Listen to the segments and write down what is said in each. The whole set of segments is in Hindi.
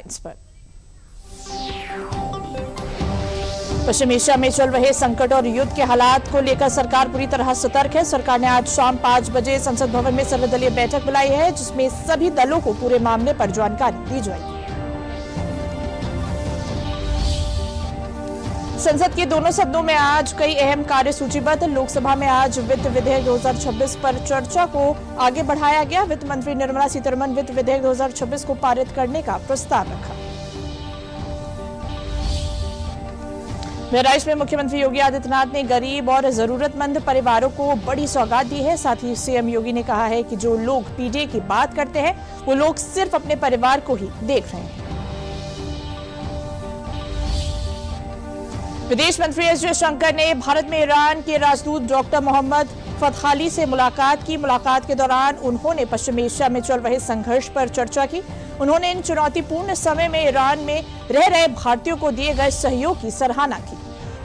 हेडलाइंस पर। पश्चिम एशिया में चल रहे संकट और युद्ध के हालात को लेकर सरकार पूरी तरह सतर्क है। सरकार ने आज शाम 5 बजे संसद भवन में सर्वदलीय बैठक बुलाई है, जिसमें सभी दलों को पूरे मामले पर जानकारी दी जाएगी। संसद के दोनों सदनों में आज कई अहम कार्य सूचीबद्ध। लोकसभा में आज वित्त विधेयक 2026 पर चर्चा को आगे बढ़ाया गया। वित्त मंत्री निर्मला सीतारमण वित्त विधेयक 2026 को पारित करने का प्रस्ताव रखा। बहराइच में मुख्यमंत्री योगी आदित्यनाथ ने गरीब और जरूरतमंद परिवारों को बड़ी सौगात दी है। साथ ही सीएम योगी ने कहा है कि जो लोग पीडीए की बात करते हैं वो लोग सिर्फ अपने परिवार को ही देख रहे हैं। विदेश मंत्री एस जयशंकर ने भारत में ईरान के राजदूत डॉक्टर मोहम्मद फतहाली से मुलाकात की। मुलाकात के दौरान उन्होंने पश्चिम एशिया में चल रहे संघर्ष पर चर्चा की। उन्होंने इन चुनौतीपूर्ण समय में ईरान में रह रहे भारतीयों को दिए गए सहयोग की सराहना की।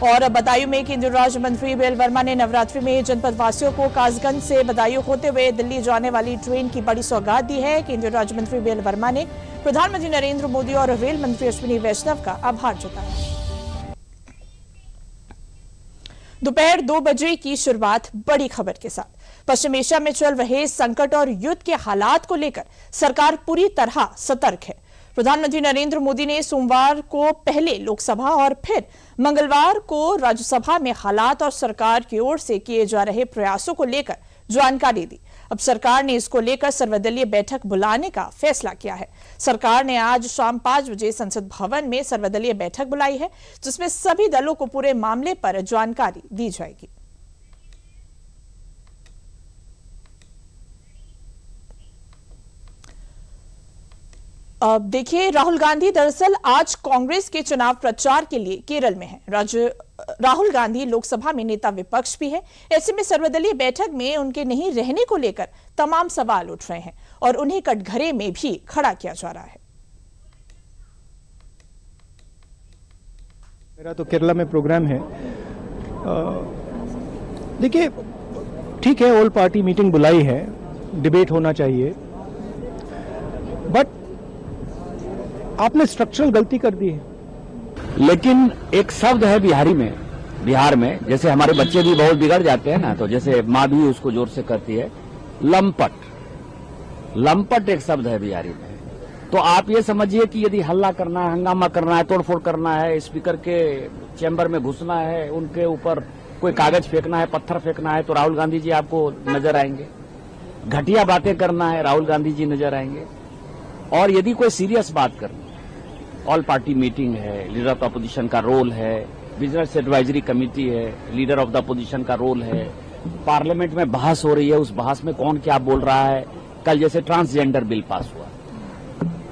और बदायूं में केंद्रीय राज्य मंत्री बेल वर्मा ने नवरात्रि में जनपद वासियों को कासगंज से बदायूं होते हुए दिल्ली जाने वाली ट्रेन की बड़ी सौगात दी है। केंद्रीय राज्य मंत्री बेल वर्मा ने प्रधानमंत्री नरेंद्र मोदी और रेल मंत्री अश्विनी वैष्णव का आभार जताया। दोपहर 2 बजे की शुरुआत बड़ी खबर के साथ। पश्चिम एशिया में चल रहे संकट और युद्ध के हालात को लेकर सरकार पूरी तरह सतर्क है। प्रधानमंत्री नरेंद्र मोदी ने सोमवार को पहले लोकसभा और फिर मंगलवार को राज्यसभा में हालात और सरकार की ओर से किए जा रहे प्रयासों को लेकर जानकारी दी। अब सरकार ने इसको लेकर सर्वदलीय बैठक बुलाने का फैसला किया है। सरकार ने आज शाम 5 बजे संसद भवन में सर्वदलीय बैठक बुलाई है, जिसमें सभी दलों को पूरे मामले पर जानकारी दी जाएगी। अब देखिए, राहुल गांधी दरअसल आज कांग्रेस के चुनाव प्रचार के लिए केरल में हैं। राहुल गांधी लोकसभा में नेता विपक्ष भी है। ऐसे में सर्वदलीय बैठक में उनके नहीं रहने को लेकर तमाम सवाल उठ रहे हैं और उन्हें कटघरे में भी खड़ा किया जा रहा है। मेरा तो केरला में प्रोग्राम है। देखिए, ठीक है, ऑल पार्टी मीटिंग बुलाई है, डिबेट होना चाहिए, बट आपने स्ट्रक्चरल गलती कर दी है। लेकिन एक शब्द है बिहार में जैसे हमारे बच्चे भी बहुत बिगड़ जाते हैं ना, तो जैसे माँ भी उसको जोर से करती है, लंपट एक शब्द है बिहारी में। तो आप ये समझिए कि यदि हल्ला करना है, हंगामा करना है, तोड़फोड़ करना है, स्पीकर के चैम्बर में घुसना है, उनके ऊपर कोई कागज फेंकना है, पत्थर फेंकना है, तो राहुल गांधी जी आपको नजर आएंगे। घटिया बातें करना है, राहुल गांधी जी नजर आएंगे। और यदि कोई सीरियस बात करनी, ऑल पार्टी मीटिंग है, लीडर ऑफ द अपोजिशन का रोल है, बिजनेस एडवाइजरी कमेटी है, लीडर ऑफ द अपोजिशन का रोल है, पार्लियामेंट में बहस हो रही है, उस बहस में कौन क्या बोल रहा है। कल जैसे ट्रांसजेंडर बिल पास हुआ,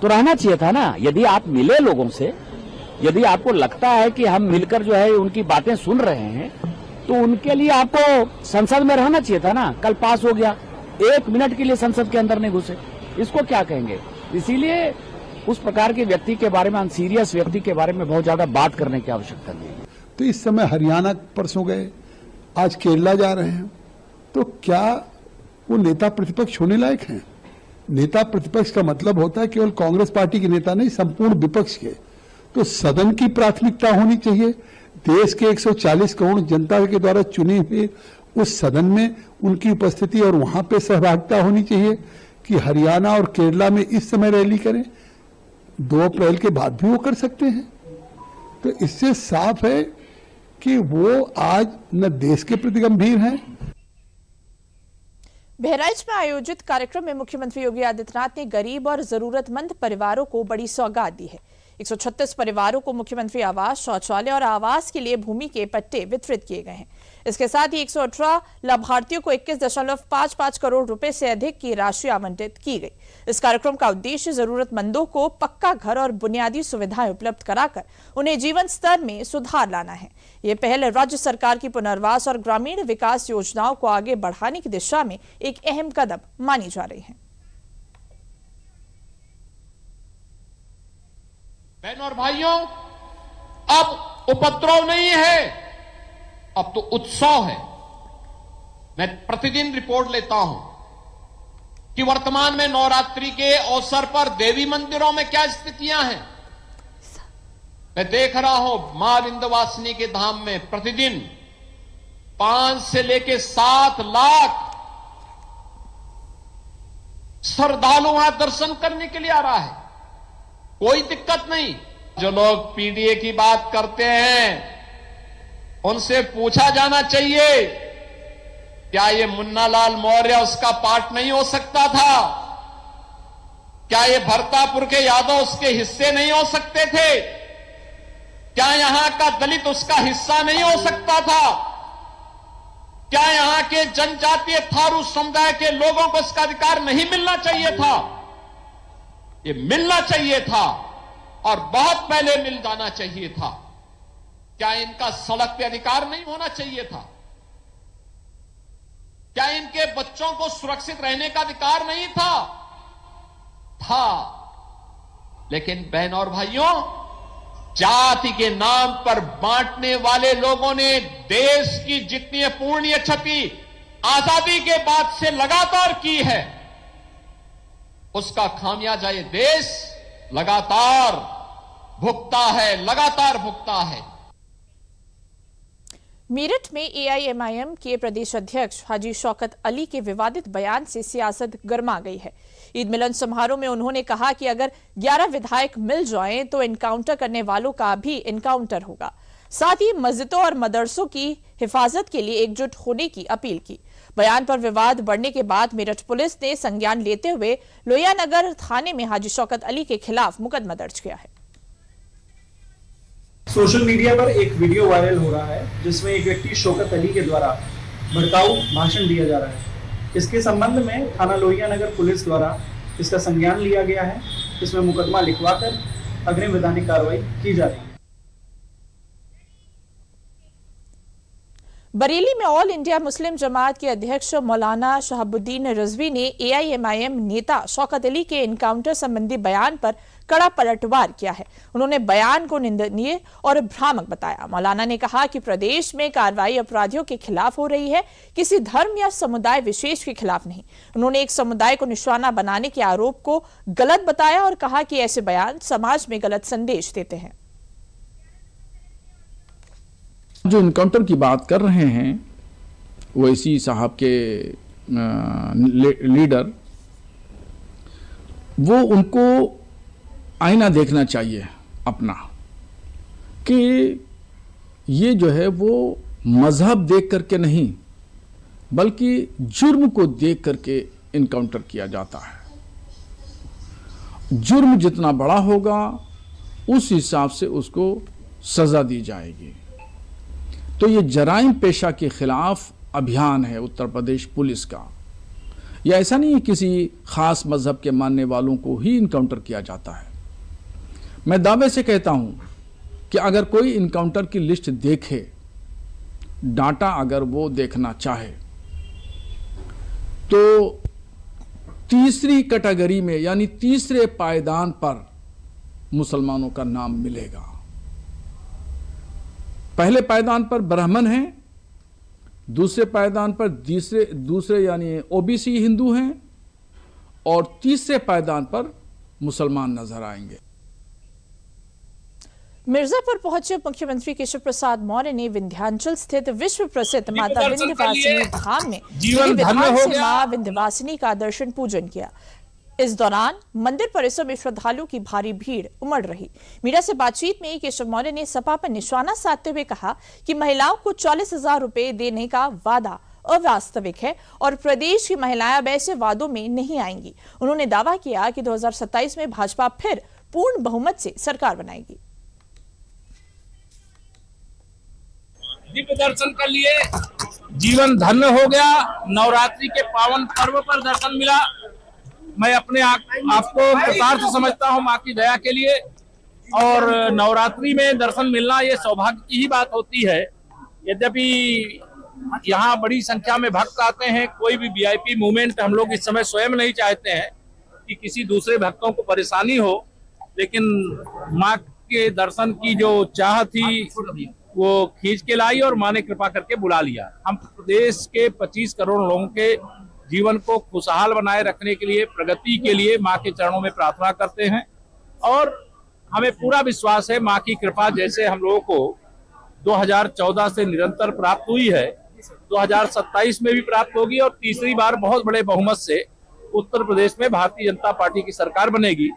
तो रहना चाहिए था ना। यदि आप मिले लोगों से, यदि आपको लगता है कि हम मिलकर जो है उनकी बातें सुन रहे हैं, तो उनके लिए आपको संसद में रहना चाहिए था ना। कल पास हो गया, 1 मिनट के लिए संसद के अंदर नहीं घुसे, इसको क्या कहेंगे। इसीलिए उस प्रकार के व्यक्ति के बारे में, अनसीरियस व्यक्ति के बारे में बहुत ज्यादा बात करने की आवश्यकता नहीं है। तो इस समय हरियाणा परसों गए, आज केरला जा रहे हैं, तो क्या वो नेता प्रतिपक्ष होने लायक हैं? नेता प्रतिपक्ष का मतलब होता है केवल कांग्रेस पार्टी के नेता नहीं, संपूर्ण विपक्ष के। तो सदन की प्राथमिकता होनी चाहिए। देश के 140 करोड़ जनता के द्वारा चुने हुए उस सदन में उनकी उपस्थिति और वहां पे सहभागिता होनी चाहिए कि हरियाणा और केरला में इस समय रैली करें। 2 अप्रैल के बाद भी वो कर सकते हैं। तो इससे साफ है कि वो आज न देश के प्रति गंभीर हैं। बहराइच में आयोजित कार्यक्रम में मुख्यमंत्री योगी आदित्यनाथ ने गरीब और जरूरतमंद परिवारों को बड़ी सौगात दी है। 136 परिवारों को मुख्यमंत्री आवास, शौचालय और आवास के लिए भूमि के पट्टे वितरित किए गए हैं। इसके साथ ही 118 लाभार्थियों को 21.55 करोड़ रुपए से अधिक की राशि आवंटित की गई। इस कार्यक्रम का उद्देश्य जरूरतमंदों को पक्का घर और बुनियादी सुविधाएं उपलब्ध कराकर उन्हें जीवन स्तर में सुधार लाना है। ये पहल राज्य सरकार की पुनर्वास और ग्रामीण विकास योजनाओं को आगे बढ़ाने की दिशा में एक अहम कदम मानी जा रही है। बहनों और भाइयों, अब उपद्रव नहीं है, अब तो उत्सव है। मैं प्रतिदिन रिपोर्ट लेता हूं कि वर्तमान में नवरात्रि के अवसर पर देवी मंदिरों में क्या स्थितियां हैं। मैं देख रहा हूं मां विंध्यवासिनी के धाम में प्रतिदिन 5 से लेकर 7 लाख श्रद्धालु वहां दर्शन करने के लिए आ रहा है, कोई दिक्कत नहीं। जो लोग पीडीए की बात करते हैं उनसे पूछा जाना चाहिए, क्या ये मुन्नालाल मौर्य उसका पार्ट नहीं हो सकता था? क्या ये भरतापुर के यादव उसके हिस्से नहीं हो सकते थे? क्या यहां का दलित उसका हिस्सा नहीं हो सकता था? क्या यहां के जनजातीय थारू समुदाय के लोगों को इसका अधिकार नहीं मिलना चाहिए था? ये मिलना चाहिए था और बहुत पहले मिल जाना चाहिए था। क्या इनका सड़क पे अधिकार नहीं होना चाहिए था? क्या इनके बच्चों को सुरक्षित रहने का अधिकार नहीं था? था। लेकिन बहन और भाइयों, जाति के नाम पर बांटने वाले लोगों ने देश की जितनी अपूर्णीय क्षति आजादी के बाद से लगातार की है, उसका खामियाजा ये देश लगातार भुगता है, लगातार भुगता है। मेरठ में एआईएमआईएम के प्रदेश अध्यक्ष हाजी शौकत अली के विवादित बयान से सियासत गर्मा गई है। ईद मिलन समारोह में उन्होंने कहा कि अगर 11 विधायक मिल जाएं तो इनकाउंटर करने वालों का भी इनकाउंटर होगा। साथ ही मस्जिदों और मदरसों की हिफाजत के लिए एकजुट होने की अपील की। बयान पर विवाद बढ़ने के बाद मेरठ पुलिस ने संज्ञान लेते हुए लोहियानगर थाने में हाजी शौकत अली के खिलाफ मुकदमा दर्ज किया है। सोशल मीडिया पर एक वीडियो वायरल हो रहा है जिसमें एक व्यक्ति शौकत अली के द्वारा भड़काऊ भाषण दिया जा रहा है। इसके संबंध में थाना लोहियानगर पुलिस द्वारा इसका संज्ञान लिया गया है। इसमें मुकदमा लिखवाकर अग्रिम वैधानिक कार्रवाई की जा रही है। बरेली में ऑल इंडिया मुस्लिम जमात के अध्यक्ष मौलाना शहाबुद्दीन रिजवी ने एआईएमआईएम नेता शौकत अली के इनकाउंटर संबंधी बयान पर कड़ा पलटवार किया है। उन्होंने बयान को निंदनीय और भ्रामक बताया। मौलाना ने कहा कि प्रदेश में कार्रवाई अपराधियों के खिलाफ हो रही है, किसी धर्म या समुदाय विशेष के खिलाफ नहीं। उन्होंने एक समुदाय को निशाना बनाने के आरोप को गलत बताया और कहा कि ऐसे बयान समाज में गलत संदेश देते हैं। जो इनकाउंटर की बात कर रहे हैं ओवैसी साहब के लीडर, वो उनको आईना देखना चाहिए अपना, कि ये जो है वो मजहब देख करके नहीं बल्कि जुर्म को देख करके इनकाउंटर किया जाता है। जुर्म जितना बड़ा होगा उस हिसाब से उसको सजा दी जाएगी। तो ये जराइम पेशा के खिलाफ अभियान है उत्तर प्रदेश पुलिस का। यह ऐसा नहीं है किसी खास मजहब के मानने वालों को ही इनकाउंटर किया जाता है। मैं दावे से कहता हूं कि अगर कोई इनकाउंटर की लिस्ट देखे, डाटा अगर वो देखना चाहे, तो तीसरी कैटेगरी में यानी तीसरे पायदान पर मुसलमानों का नाम मिलेगा। पहले पायदान पर ब्राह्मण हैं, दूसरे पायदान पर दूसरे यानी ओबीसी हिंदू हैं और तीसरे पायदान पर मुसलमान नजर आएंगे। मिर्जापुर पहुंचे मुख्यमंत्री केशव प्रसाद मौर्य ने विंध्याचल स्थित विश्व प्रसिद्ध माता विंध्यवासिनी धाम में विधान से मां विंध्यवासिनी का दर्शन पूजन किया। इस दौरान मंदिर परिसर में श्रद्धालुओं की भारी भीड़ उमड़ रही। मीडिया से बातचीत में केशव मौर्य ने सपा पर निशाना साधते हुए कहा कि महिलाओं को 40,000 रुपए देने का वादा अवास्तविक है और प्रदेश की महिलाएं अब ऐसे वादों में नहीं आएंगी। उन्होंने दावा किया कि 2027 में भाजपा फिर पूर्ण बहुमत से सरकार बनाएगी। दिव्य दर्शन कर लिए, जीवन धन्य हो गया। नवरात्रि के पावन पर्व पर दर्शन मिला। मैं अपने आपको कृतार्थ समझता हूं मां की दया के लिए, और नवरात्रि में दर्शन मिलना ये सौभाग्य की ही बात होती है। यद्यपि यहाँ बड़ी संख्या में भक्त आते हैं, कोई भी वीआईपी मूवमेंट हम लोग इस समय स्वयं नहीं चाहते हैं कि किसी दूसरे भक्तों को परेशानी हो, लेकिन मां के दर्शन की जो चाह थी वो खींच के लाई और मां ने कृपा करके बुला लिया। हम प्रदेश के 25 करोड़ लोगों के जीवन को खुशहाल बनाए रखने के लिए, प्रगति के लिए मां के चरणों में प्रार्थना करते हैं और हमें पूरा विश्वास है, माँ की कृपा जैसे हम लोगों को 2014 से निरंतर प्राप्त हुई है, 2027 में भी प्राप्त होगी और तीसरी बार बहुत बड़े बहुमत से उत्तर प्रदेश में भारतीय जनता पार्टी की सरकार बनेगी।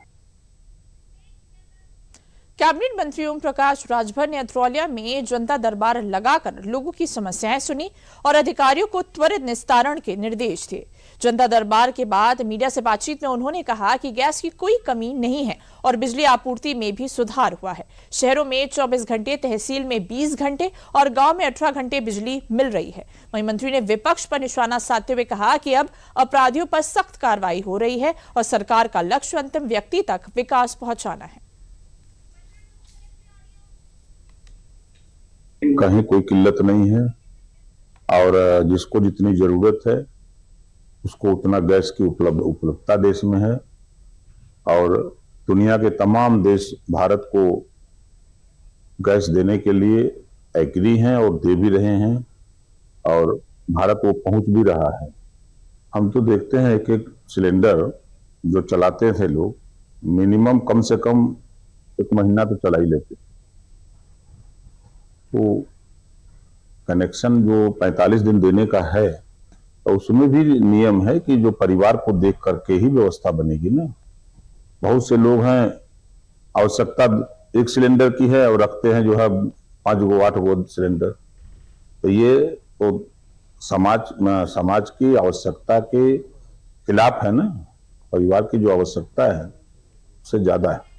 कैबिनेट मंत्री ओम प्रकाश राजभर ने अथरौलिया में जनता दरबार लगाकर लोगों की समस्याएं सुनी और अधिकारियों को त्वरित निस्तारण के निर्देश दिए। जनता दरबार के बाद मीडिया से बातचीत में उन्होंने कहा कि गैस की कोई कमी नहीं है और बिजली आपूर्ति में भी सुधार हुआ है। शहरों में 24 घंटे, तहसील में 20 घंटे और गांव में 18 घंटे बिजली मिल रही है। वहीं मंत्री ने विपक्ष पर निशाना साधते हुए कहा कि अब अपराधियों पर सख्त कार्रवाई हो रही है और सरकार का लक्ष्य अंतिम व्यक्ति तक विकास पहुंचाना है। कहीं कोई किल्लत नहीं है और जिसको जितनी जरूरत है उसको उतना गैस की उपलब्धता देश में है और दुनिया के तमाम देश भारत को गैस देने के लिए एग्री हैं और दे भी रहे हैं और भारत वो पहुंच भी रहा है। हम तो देखते हैं एक एक सिलेंडर जो चलाते थे लोग मिनिमम कम से कम 1 महीना तो चला ही लेते। तो कनेक्शन जो 45 दिन देने का है तो उसमें भी नियम है कि जो परिवार को देख करके ही व्यवस्था बनेगी ना। बहुत से लोग हैं आवश्यकता 1 सिलेंडर की है और रखते हैं जो है 5 गो 8 गो सिलेंडर। तो ये तो समाज की आवश्यकता के खिलाफ है ना। परिवार की जो आवश्यकता है उससे ज्यादा है।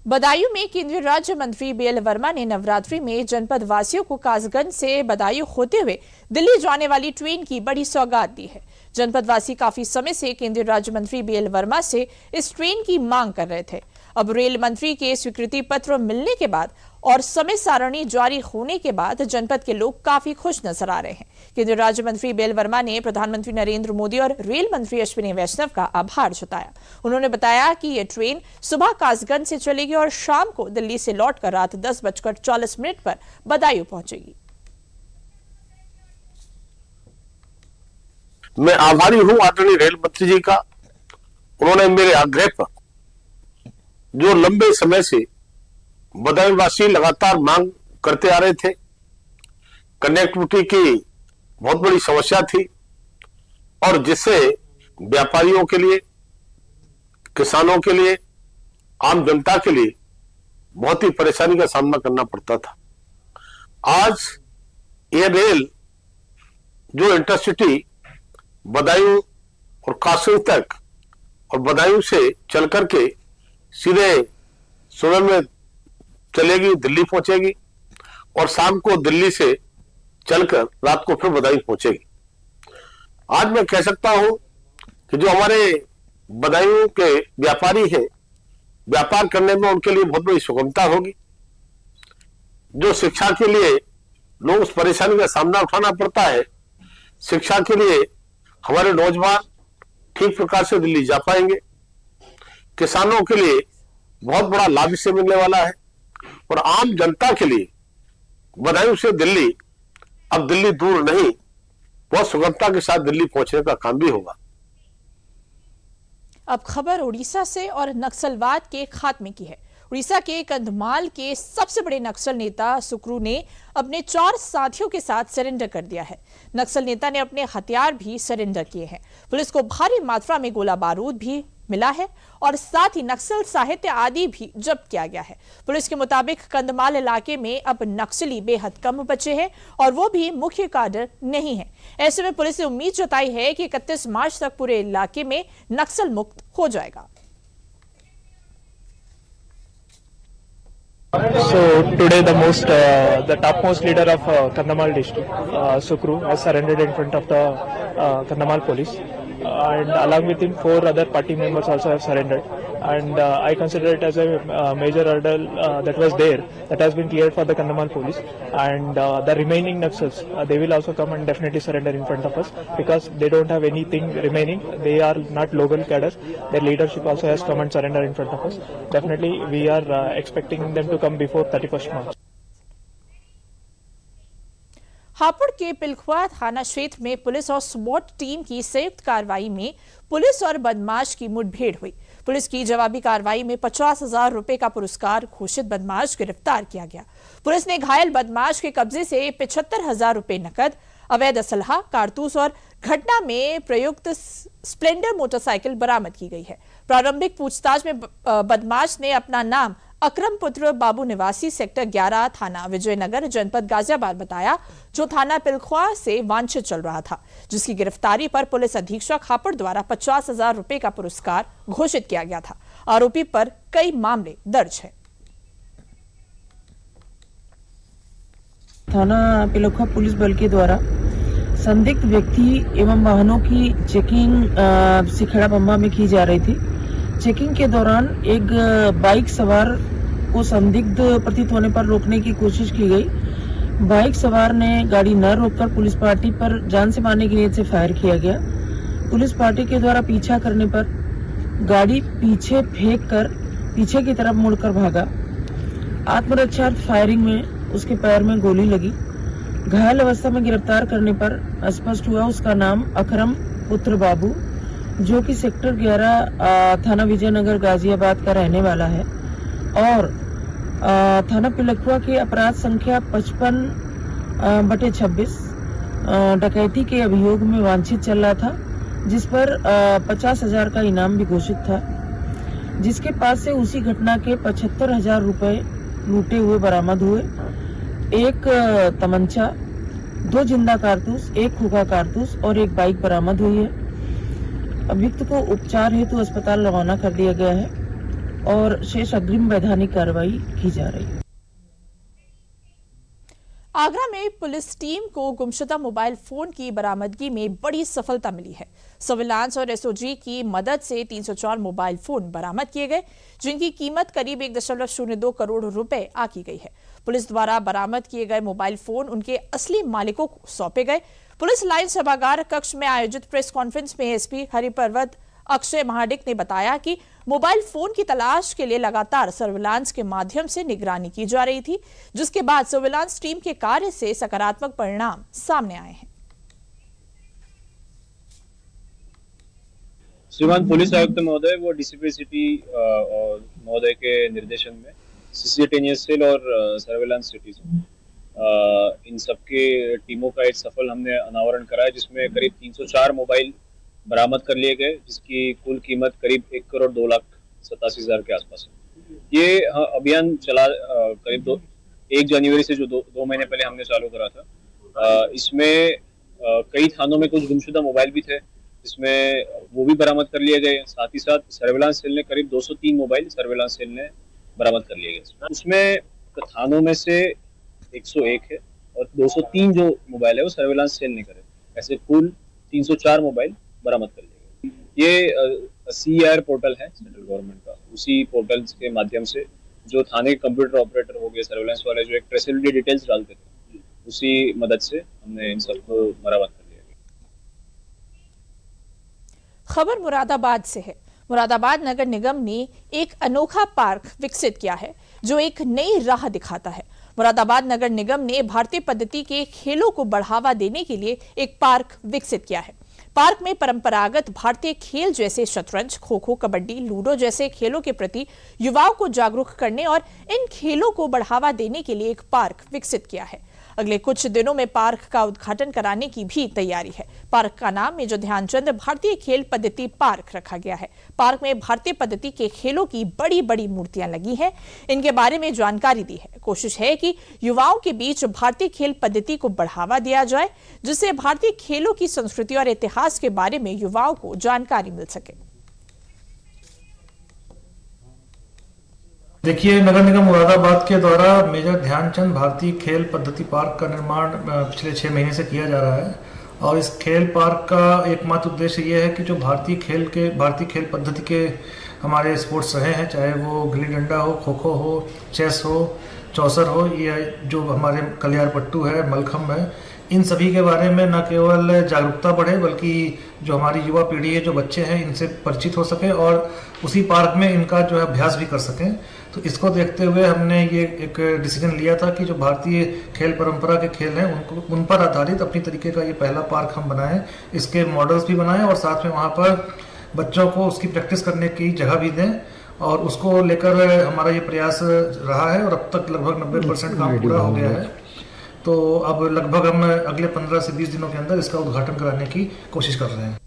बदायूं में केंद्रीय राज्य मंत्री बीएल वर्मा ने नवरात्रि में जनपद वासियों को कासगंज से बदायूं होते हुए दिल्ली जाने वाली ट्रेन की बड़ी सौगात दी है। जनपद वासी काफी समय से केंद्रीय राज्य मंत्री बीएल वर्मा से इस ट्रेन की मांग कर रहे थे। अब रेल मंत्री के स्वीकृति पत्र मिलने के बाद और समय सारणी जारी होने के बाद जनपद के लोग काफी खुश नजर आ रहे हैं। केंद्रीय राज्य मंत्री बीएल वर्मा ने प्रधानमंत्री नरेंद्र मोदी और रेल मंत्री अश्विनी वैष्णव का आभार जताया। उन्होंने बताया कि यह ट्रेन सुबह कासगंज से चलेगी और शाम को दिल्ली से लौटकर रात 10:40 पर बदायूं पहुंचेगी। मैं आभारी हूं आदरणीय रेल मंत्री जी का। उन्होंने मेरे आग्रह पर जो लंबे समय से बदायूं वासी लगातार मांग करते आ रहे थे, कनेक्टिविटी की बहुत बड़ी समस्या थी और जिससे व्यापारियों के लिए, किसानों के लिए, आम जनता के लिए बहुत ही परेशानी का सामना करना पड़ता था। आज ये रेल जो इंटरसिटी बदायूं और कासगंज तक और बदायूं से चल करके सीधे सुबह में चलेगी, दिल्ली पहुंचेगी और शाम को दिल्ली से चलकर रात को फिर बदायूं पहुंचेगी। आज मैं कह सकता हूं कि जो हमारे बदायूं के व्यापारी हैं, व्यापार करने में उनके लिए बहुत बड़ी सुगमता होगी। जो शिक्षा के लिए लोग उस परेशानी का सामना उठाना पड़ता है, शिक्षा के लिए हमारे नौजवान ठीक प्रकार से दिल्ली जा पाएंगे। किसानों के लिए बहुत बड़ा लाभ इससे मिलने वाला है और आम जनता के लिए बदायूं से दिल्ली, अब दिल्ली दूर नहीं, बहुत सुगमता के साथ दिल्ली पहुंचने का काम भी होगा। अब खबर उड़ीसा से और नक्सलवाद के खात्मे की है। उड़ीसा के कंधमाल के सबसे बड़े नक्सल नेता सुक्रू ने अपने 4 साथियों के साथ सरेंडर कर दिया है। नक्सल नेता ने अपने हथियार भी सरेंडर किए हैं। पुलिस को भारी मात्रा में गोला बारूद भी मिला है और साथ ही नक्सल साहित्य आदि भी जब्त किया गया है। पुलिस के मुताबिक कंधमाल इलाके में अब नक्सली बेहद कम बचे हैं और वो भी मुख्य काडर नहीं है। ऐसे में पुलिस ने उम्मीद जताई है कि 31 मार्च तक पूरे इलाके में नक्सल मुक्त हो जाएगा। So today the topmost leader of Kandhamal district, Sukru, has surrendered in front of the Kandhamal police, and along with him 4 other party members also have surrendered. And I consider it as a major hurdle that was there that has been cleared for the Kandhamal police, and the remaining Naxals they will also come and definitely surrender in front of us because they don't have anything remaining. They are not local cadres. Their leadership also has come and surrender in front of us. Definitely we are expecting them to come before 31st March. Hapur के पिलखुआ थाना क्षेत्र में पुलिस और स्मॉट टीम की संयुक्त कार्रवाई में पुलिस और बदमाश की मुठभेड़ हुई। पुलिस की जवाबी कार्रवाई में 50,000 रुपए का पुरस्कार घोषित बदमाश गिरफ्तार किया गया। पुलिस ने घायल बदमाश के कब्जे से 75,000 रुपए नकद, अवैध असलहा, कारतूस और घटना में प्रयुक्त स्प्लेंडर मोटरसाइकिल बरामद की गई है। प्रारंभिक पूछताछ में बदमाश ने अपना नाम अकरम पुत्र बाबू निवासी सेक्टर 11 थाना विजयनगर जनपद गाजियाबाद बताया, जो थाना पिलखुआ से वांछित चल रहा था, जिसकी गिरफ्तारी पर पुलिस अधीक्षक हापुड़ द्वारा 50,000 रुपए का पुरस्कार घोषित किया गया था। आरोपी पर कई मामले दर्ज है। थाना पिलखुआ पुलिस बल के द्वारा संदिग्ध व्यक्ति एवं वाहनों की चेकिंग सिखड़ा बम्बा में की जा रही थी। चेकिंग के दौरान एक बाइक सवार को संदिग्ध प्रतीत होने पर रोकने की कोशिश की गई। बाइक सवार ने गाड़ी न रोककर पुलिस पार्टी पर जान से मारने की नीयत से फायर किया गया। पुलिस पार्टी के द्वारा पीछा करने पर गाड़ी पीछे फेंक कर पीछे की तरफ मुड़कर भागा। आत्मरक्षार्थ फायरिंग में उसके पैर में गोली लगी। घायल अवस्था में गिरफ्तार करने पर स्पष्ट हुआ उसका नाम अकरम पुत्र बाबू, जो कि सेक्टर 11 थाना विजयनगर गाजियाबाद का रहने वाला है और थाना पिलखुआ के अपराध संख्या 55/26 डकैती के अभियोग में वांछित चल रहा था, जिस पर 50,000 का इनाम भी घोषित था, जिसके पास से उसी घटना के 75,000 रुपए लूटे हुए बरामद हुए। एक तमंचा, 2 जिंदा कारतूस, 1 खोखा कारतूस और 1 बाइक बरामद हुई है। अभियुक्त को उपचार हेतु अस्पताल रवाना कर दिया गया है और शेष अग्रिम वैधानिक कार्रवाई की जा रही है। आगरा में पुलिस टीम को गुमशुदा मोबाइल फोन की बरामदगी में बड़ी सफलता मिली है। सर्विलांस और एसओजी की मदद से 304 मोबाइल फोन बरामद किए गए, जिनकी कीमत करीब 1.02 करोड़ रुपए आकी गई है। पुलिस द्वारा बरामद किए गए मोबाइल फोन उनके असली मालिकों को सौंपे गए। पुलिस लाइन सभागार कक्ष में आयोजित प्रेस कॉन्फ्रेंस में एसपी हरिपर्वत अक्षय महाडिक ने बताया कि मोबाइल फोन की तलाश के लिए लगातार सर्विलांस के माध्यम से निगरानी की जा रही थी, जिसके बाद सर्विलांस टीम के कार्य से सकारात्मक परिणाम सामने आए हैं। श्रीमान पुलिस आयुक्त महोदय वो डीसीपी सिटी और महोदय के निर्देशन में सीसीटीएनएस सेल और सर्विलांस सिटीज इन सबके टीमों का एक सफल हमने अनावरण करा है, जिसमें करीब 304 मोबाइल बरामद कर लिए गए, जिसकी कुल कीमत करीब 1,87,00,000 के आसपास है। ये अभियान चला करीब 1 जनवरी से, जो 2 महीने पहले हमने चालू करा था। इसमें कई थानों में कुछ गुमशुदा मोबाइल भी थे, जिसमें वो भी बरामद कर लिए गए। साथ ही साथ सर्विलांस सेल ने करीब 203 मोबाइल सर्विलांस सेल ने बरामद कर लिए गए। उसमें थानों में से 101 है और 203 जो मोबाइल है वो सर्विलांस सेल ने करे। ऐसे कुल 304 मोबाइल बरामद कर लिए गए। ये CER पोर्टल है सेंट्रल गवर्नमेंट का, उसी पोर्टल के माध्यम से जो थाने के कंप्यूटर ऑपरेटर हो गए, सर्विलांस वाले जो एक ट्रेसेबिलिटी डिटेल्स डालते थे, उसी मदद से हमने इन सबको बरामद कर लिया। खबर मुरादाबाद से है। मुरादाबाद नगर निगम ने एक अनोखा पार्क विकसित किया है, जो एक नई राह दिखाता है। मुरादाबाद नगर निगम ने भारतीय पद्धति के खेलों को बढ़ावा देने के लिए एक पार्क विकसित किया है। पार्क में परंपरागत भारतीय खेल जैसे शतरंज, खो खो, कबड्डी, लूडो जैसे खेलों के प्रति युवाओं को जागरूक करने और इन खेलों को बढ़ावा देने के लिए एक पार्क विकसित किया है। अगले कुछ दिनों में पार्क का उद्घाटन कराने की भी तैयारी है। पार्क का नाम मेजर ध्यानचंद भारतीय खेल पद्धति पार्क रखा गया है। पार्क में भारतीय पद्धति के खेलों की बड़ी बड़ी मूर्तियां लगी हैं, इनके बारे में जानकारी दी है। कोशिश है कि युवाओं के बीच भारतीय खेल पद्धति को बढ़ावा दिया जाए, जिससे भारतीय खेलों की संस्कृति और इतिहास के बारे में युवाओं को जानकारी मिल सके। देखिए, नगर निगम मुरादाबाद के द्वारा मेजर ध्यानचंद भारतीय खेल पद्धति पार्क का निर्माण पिछले 6 महीने से किया जा रहा है और इस खेल पार्क का एकमात्र उद्देश्य ये है कि जो भारतीय खेल पद्धति के हमारे स्पोर्ट्स रहे हैं, चाहे वो गिल्ली डंडा हो, खो खो हो, चेस हो, चौसर हो, या जो हमारे कलियारपट्टू है, मलखम्ब है, इन सभी के बारे में न केवल जागरूकता बढ़े, बल्कि जो हमारी युवा पीढ़ी है, जो बच्चे हैं, इनसे परिचित हो सके और उसी पार्क में इनका जो है अभ्यास भी कर सकें। तो इसको देखते हुए हमने ये एक डिसीजन लिया था कि जो भारतीय खेल परंपरा के खेल हैं उन पर आधारित अपनी तरीके का ये पहला पार्क हम बनाएं, इसके मॉडल्स भी बनाएं और साथ में वहाँ पर बच्चों को उसकी प्रैक्टिस करने की जगह भी दें, और उसको लेकर हमारा ये प्रयास रहा है और अब तक लगभग 90% काम पूरा हो गया है। तो अब लगभग हम अगले 15 से 20 दिनों के अंदर इसका उद्घाटन कराने की कोशिश कर रहे हैं।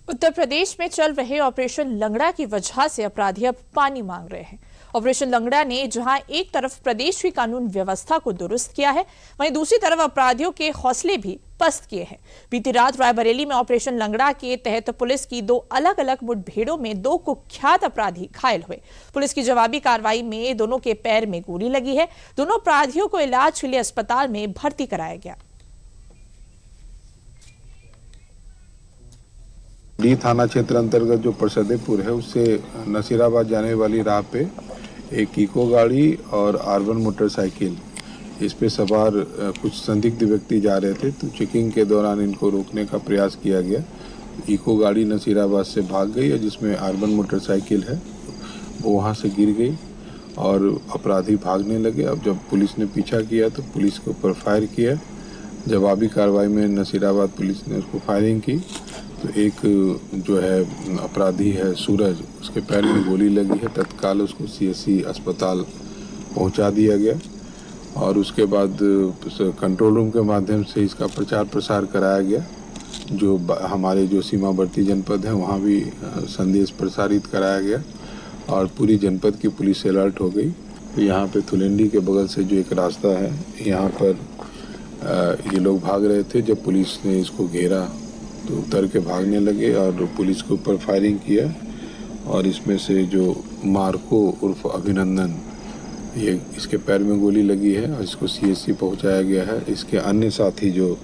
उत्तर प्रदेश में चल रहे ऑपरेशन लंगड़ा की वजह से अपराधी अब पानी मांग रहे हैं। ऑपरेशन लंगड़ा ने जहां एक तरफ प्रदेश की कानून व्यवस्था को दुरुस्त किया है, वहीं दूसरी तरफ अपराधियों के हौसले भी पस्त किए हैं। बीती रात रायबरेली में ऑपरेशन लंगड़ा के तहत पुलिस की 2 अलग अलग मुठभेड़ों में 2 कुख्यात अपराधी घायल हुए। पुलिस की जवाबी कार्रवाई में दोनों के पैर में गोली लगी है। दोनों अपराधियों को इलाज के लिए अस्पताल में भर्ती कराया गया। डी थाना क्षेत्र अंतर्गत जो परसदेपुर है, उससे नसीराबाद जाने वाली राह पे एक इको गाड़ी और R1 मोटरसाइकिल, इस पे सवार कुछ संदिग्ध व्यक्ति जा रहे थे। तो चेकिंग के दौरान इनको रोकने का प्रयास किया गया। इको गाड़ी नसीराबाद से भाग गई, जिसमें R1 मोटरसाइकिल है वो वहाँ से गिर गई और अपराधी भागने लगे। अब जब पुलिस ने पीछा किया तो पुलिस के ऊपर फायर किया। जवाबी कार्रवाई में नसीराबाद पुलिस ने उसको फायरिंग की तो एक जो है अपराधी है सूरज, उसके पैर में गोली लगी है। तत्काल उसको CSC अस्पताल पहुंचा दिया गया और उसके बाद कंट्रोल रूम के माध्यम से इसका प्रचार प्रसार कराया गया। जो हमारे जो सीमावर्ती जनपद हैं वहाँ भी संदेश प्रसारित कराया गया और पूरी जनपद की पुलिस अलर्ट हो गई। यहाँ पे थुलेंडी के बगल से जो एक रास्ता है, यहाँ पर ये लोग भाग रहे थे। जब पुलिस ने इसको घेरा तो उतर के भागने लगे और पुलिस के ऊपर फायरिंग किया और इसमें से जो मार्को उर्फ अभिनंदन, ये इसके पैर में गोली लगी है और इसको CSC पहुंचाया गया है। इसके अन्य साथी जो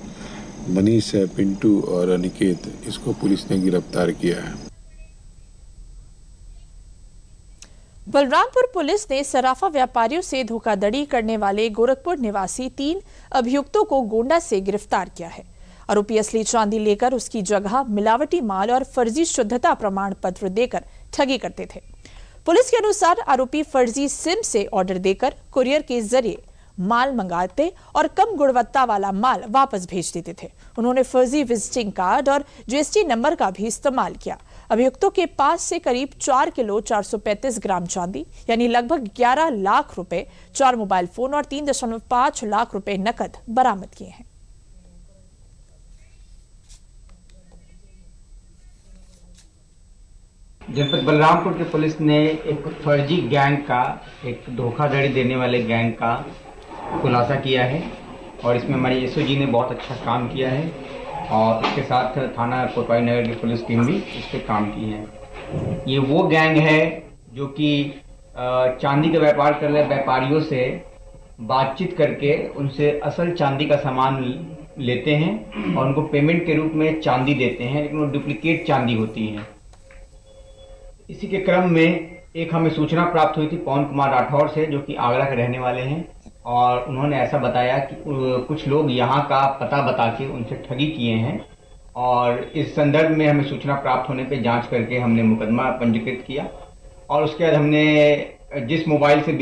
मनीष है, पिंटू और अनिकेत, इसको पुलिस ने गिरफ्तार किया है। बलरामपुर पुलिस ने सराफा व्यापारियों से धोखाधड़ी करने वाले गोरखपुर निवासी 3 अभियुक्तों को गोंडा से गिरफ्तार किया है। आरोपी असली चांदी लेकर उसकी जगह मिलावटी माल और फर्जी शुद्धता प्रमाण पत्र देकर ठगी करते थे। पुलिस के अनुसार आरोपी फर्जी सिम से ऑर्डर देकर कुरियर के जरिए माल मंगाते और कम गुणवत्ता वाला माल वापस भेज देते थे। उन्होंने फर्जी विजिटिंग कार्ड और GST नंबर का भी इस्तेमाल किया। अभियुक्तों के पास से करीब 4 किलो 435 ग्राम चांदी यानी लगभग 11 लाख रुपए, 4 मोबाइल फोन और 3.5 लाख रुपए नकद बरामद किए हैं। जनपद बलरामपुर की पुलिस ने एक फर्जी गैंग का, एक धोखाधड़ी देने वाले गैंग का खुलासा किया है और इसमें हमारी SOG ने बहुत अच्छा काम किया है और इसके साथ थाना कोतवाली नगर की पुलिस टीम भी इस पर काम की है। ये वो गैंग है जो कि चांदी का व्यापार कर रहे व्यापारियों से बातचीत करके उनसे असल चांदी का सामान लेते हैं और उनको पेमेंट के रूप में चांदी देते हैं, लेकिन वो डुप्लीकेट चांदी होती है। इसी के क्रम में एक हमें सूचना प्राप्त हुई थी पवन कुमार राठौर से, जो कि आगरा के रहने वाले हैं, और उन्होंने ऐसा बताया कि कुछ लोग यहाँ का पता बता के उनसे ठगी किए हैं और इस संदर्भ में हमें सूचना प्राप्त होने पे जांच करके हमने मुकदमा पंजीकृत किया और उसके बाद हमने जिस मोबाइल से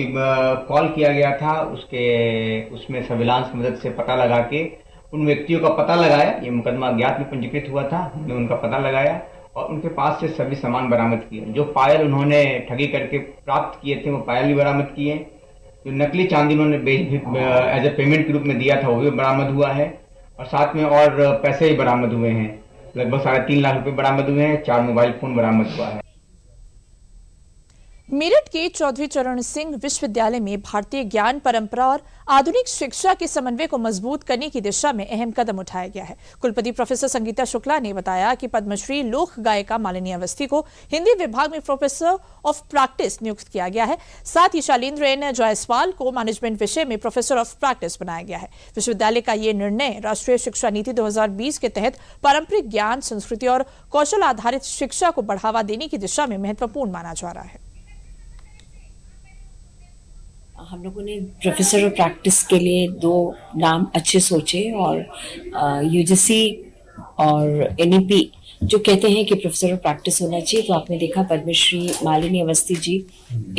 कॉल किया गया था उसमें सर्विलांस की मदद से पता लगा के उन व्यक्तियों का पता लगाया। ये मुकदमा अज्ञात में पंजीकृत हुआ था, हमने उनका पता लगाया और उनके पास से सभी सामान बरामद किए। जो पायल उन्होंने ठगी करके प्राप्त किए थे वो पायल भी बरामद किए। जो नकली चांदी उन्होंने एज ए पेमेंट के रूप में दिया था वो भी बरामद हुआ है और साथ में और पैसे भी बरामद हुए हैं। लगभग 3.5 लाख रुपए बरामद हुए हैं, 4 मोबाइल फोन बरामद हुआ है। मेरठ के चौधरी चरण सिंह विश्वविद्यालय में भारतीय ज्ञान परंपरा और आधुनिक शिक्षा के समन्वय को मजबूत करने की दिशा में अहम कदम उठाया गया है। कुलपति प्रोफेसर संगीता शुक्ला ने बताया कि पद्मश्री लोक गायिका मालिनी अवस्थी को हिंदी विभाग में प्रोफेसर ऑफ प्रैक्टिस नियुक्त किया गया है। साथ ही शालिंद्र एन जायसवाल को मैनेजमेंट विषय में प्रोफेसर ऑफ प्रैक्टिस बनाया गया है। विश्वविद्यालय का ये निर्णय राष्ट्रीय शिक्षा नीति 2020 के तहत पारंपरिक ज्ञान, संस्कृति और कौशल आधारित शिक्षा को बढ़ावा देने की दिशा में महत्वपूर्ण माना जा रहा है। हम लोगों ने प्रोफेसर ऑफ प्रैक्टिस के लिए 2 नाम अच्छे सोचे और UGC और NEP जो कहते हैं कि प्रोफेसर ऑफ प्रैक्टिस होना चाहिए, तो आपने देखा पद्मश्री मालिनी अवस्थी जी,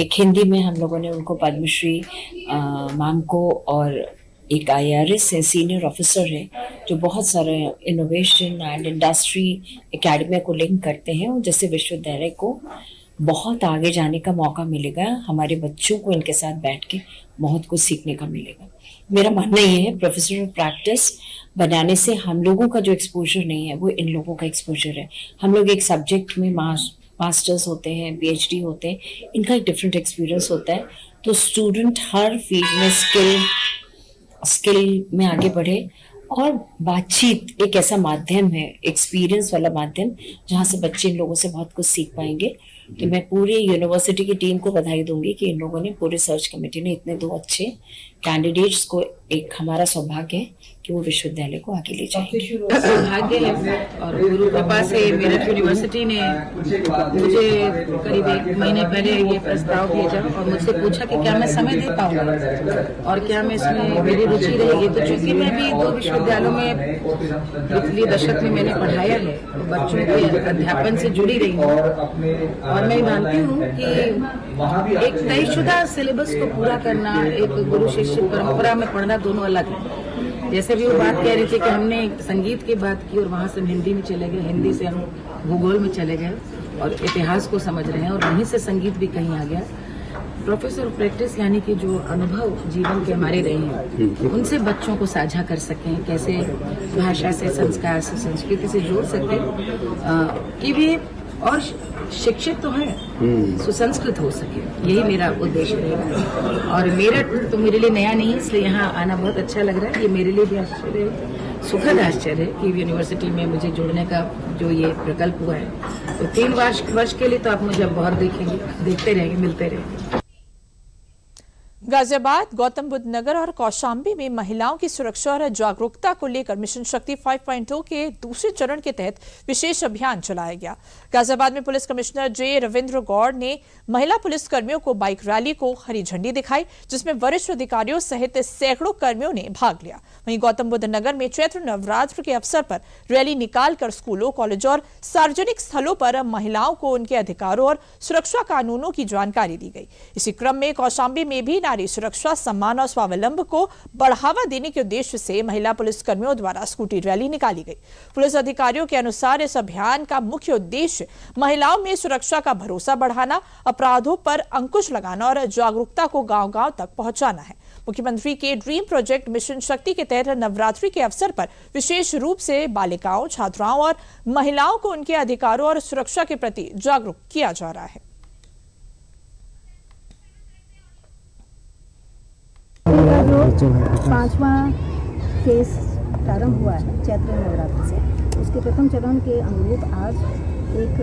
एक हिंदी में हम लोगों ने उनको पद्मश्री मैम को और एक IRS है, सीनियर ऑफिसर है, जो बहुत सारे इनोवेशन एंड इंडस्ट्री एकेडमी को लिंक करते हैं, और जैसे विश्वविद्यालय को बहुत आगे जाने का मौका मिलेगा। हमारे बच्चों को इनके साथ बैठ के बहुत कुछ सीखने का मिलेगा। मेरा मानना ये है प्रोफेसर ऑफ प्रैक्टिस बनाने से हम लोगों का जो एक्सपोजर नहीं है वो इन लोगों का एक्सपोजर है। हम लोग एक सब्जेक्ट में मास्टर्स होते हैं, PhD होते हैं, इनका एक डिफरेंट एक्सपीरियंस होता है। तो स्टूडेंट हर फील्ड में स्किल में आगे बढ़े, और बातचीत एक ऐसा माध्यम है, एक्सपीरियंस वाला माध्यम, जहाँ से बच्चे इन लोगों से बहुत कुछ सीख पाएंगे। तो मैं पूरी यूनिवर्सिटी की टीम को बधाई दूंगी कि इन लोगों ने, पूरे सर्च कमेटी ने इतने 2 अच्छे कैंडिडेट्स को, एक हमारा सौभाग्य है कि वो विश्वविद्यालय को आगे ले जाएंगे। सौभाग्य है और गुरु कृपा से मेरठ यूनिवर्सिटी ने मुझे करीब 1 महीने पहले ये प्रस्ताव भेजा और मुझसे पूछा कि क्या मैं समय दे पाऊंगा और क्या मैं इसमें मेरी रुचि रहेगी। तो चूंकि मैं भी 2 विश्वविद्यालयों में पिछले दशक में मैंने पढ़ाया है, तो बच्चों के अध्यापन से जुड़ी रही हूँ, और मैं मानती हूँ कि एक तयशुदा सिलेबस को पूरा करना, एक गुरु शिष्य परंपरा में पढ़ना, दोनों अलग है। जैसे भी वो बात कह रही थी कि हमने संगीत की बात की और वहां से हम हिंदी में चले गए, हिंदी से हम भूगोल में चले गए और इतिहास को समझ रहे हैं, और वहीं से संगीत भी कहीं आ गया। प्रोफेसर ऑफ प्रैक्टिस यानी कि जो अनुभव जीवन के हमारे रहे हैं, उनसे बच्चों को साझा कर सकें, कैसे भाषा से, संस्कार से, संस्कृति से जोड़ सकें कि वे और शिक्षित तो हैं, सुसंस्कृत हो सके। यही मेरा उद्देश्य रहेगा। और मेरठ तो मेरे लिए नया नहीं है, इसलिए यहाँ आना बहुत अच्छा लग रहा है। ये मेरे लिए भी आश्चर्य है, सुखद आश्चर्य है कि यूनिवर्सिटी में मुझे जुड़ने का जो ये प्रकल्प हुआ है। तो 3 वर्ष के लिए तो आप मुझे बहुत देखेंगे, देखते रहेंगे, मिलते रहेंगे। गाजियाबाद, गौतम बुद्ध नगर और कौशाम्बी में महिलाओं की सुरक्षा और जागरूकता को लेकर मिशन शक्ति 5.0 के दूसरे चरण के तहत विशेष अभियान चलाया गया। गाजियाबाद में पुलिस कमिश्नर जे रविंद्र गौड़ ने महिला पुलिस कर्मियों को बाइक रैली को हरी झंडी दिखाई, जिसमें वरिष्ठ अधिकारियों सहित सैकड़ों कर्मियों ने भाग लिया। वहीं गौतम बुद्ध नगर में चैत्र नवरात्र के अवसर पर रैली निकालकर स्कूलों, कॉलेजों और सार्वजनिक स्थलों पर महिलाओं को उनके अधिकारों और सुरक्षा कानूनों की जानकारी दी गई। इसी क्रम में कौशाम्बी में भी नारी सुरक्षा, सम्मान और स्वावलंबन को बढ़ावा देने के उद्देश्य से महिला पुलिस कर्मियों द्वारा स्कूटी रैली निकाली गई। पुलिस अधिकारियों के अनुसार इस अभियान का मुख्य उद्देश्य महिलाओं में सुरक्षा का भरोसा बढ़ाना, अपराधों पर अंकुश लगाना और जागरूकता को गांव-गांव तक पहुंचाना है। मुख्यमंत्री के ड्रीम प्रोजेक्ट मिशन शक्ति के तहत नवरात्रि के अवसर पर विशेष रूप से बालिकाओं, छात्राओं और महिलाओं को उनके अधिकारों और सुरक्षा के प्रति जागरूक किया जा रहा है। 5वां फेज प्रारंभ हुआ है चैत्र नवरात्र से। उसके प्रथम चरण के अनुरूप आज एक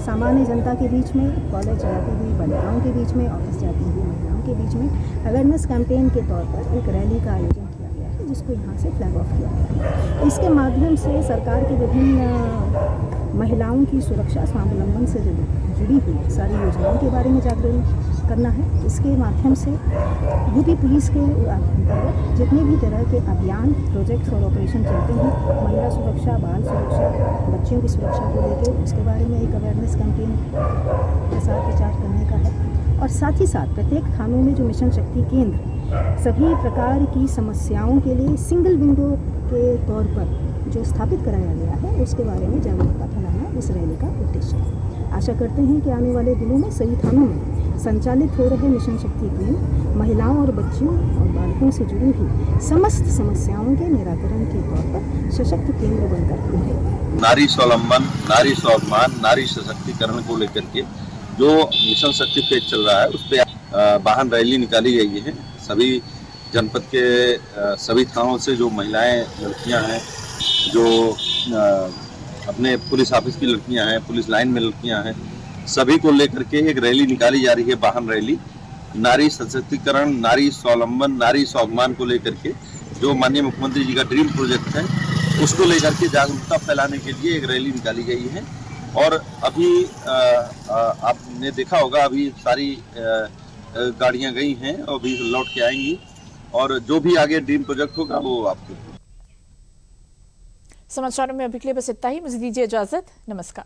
सामान्य जनता के बीच में, कॉलेज जाती हुई बालिकाओं के बीच में, ऑफिस जाती हुई महिलाओं के बीच में अवेयरनेस कैंपेन के तौर पर एक रैली का आयोजन किया गया है, जिसको यहाँ से फ्लैग ऑफ किया गया है। इसके माध्यम से सरकार के विभिन्न महिलाओं की सुरक्षा, स्वावलंबन से जुड़ी हुई सारी योजनाओं के बारे में जागरूक करना है। इसके माध्यम से यूपी पुलिस के अंतर्गत जितने भी तरह के अभियान, प्रोजेक्ट्स और ऑपरेशन चलते हैं, महिला सुरक्षा, बाल सुरक्षा, बच्चों की सुरक्षा को लेकर, उसके बारे में एक अवेयरनेस कैंपेन प्रसार प्रचार करने का है। और साथ ही साथ प्रत्येक थानों में जो मिशन शक्ति केंद्र सभी प्रकार की समस्याओं के लिए सिंगल विंडो के तौर पर जो स्थापित कराया गया है, उसके बारे में जागरूकता फैलाना इस रैली का उद्देश्य है। आशा करते हैं कि आने वाले दिनों में सभी थानों में संचालित हो रहे मिशन शक्ति केंद्र महिलाओं और बच्चियों और बालकों से जुड़ी हुई समस्त समस्याओं के निराकरण के तौर पर सशक्त केंद्र बनकर उभरे। नारी स्वावलंबन, नारी स्वाभिमान, नारी सशक्तिकरण को लेकर के जो मिशन शक्ति फेज चल रहा है, उस पर वाहन रैली निकाली गई है। सभी जनपद के सभी थानों से जो महिलाएं, लड़कियां हैं, जो अपने पुलिस ऑफिस की लड़कियां हैं, पुलिस लाइन में लड़कियां हैं, सभी को लेकर के एक रैली निकाली जा रही है, वाहन रैली। नारी सशक्तिकरण, नारी स्वावलंबन, नारी स्वाभिमान को लेकर के जो माननीय मुख्यमंत्री जी का ड्रीम प्रोजेक्ट है, उसको लेकर के जागरूकता फैलाने के लिए एक रैली निकाली गई है। और अभी आपने देखा होगा, अभी सारी गाड़ियां गई हैं और अभी लौट के आएंगी, और जो भी आगे ड्रीम प्रोजेक्ट होगा वो आपको। समाचारों में अभी के लिए बस इतना ही। मुझे दीजिए इजाजत। नमस्कार।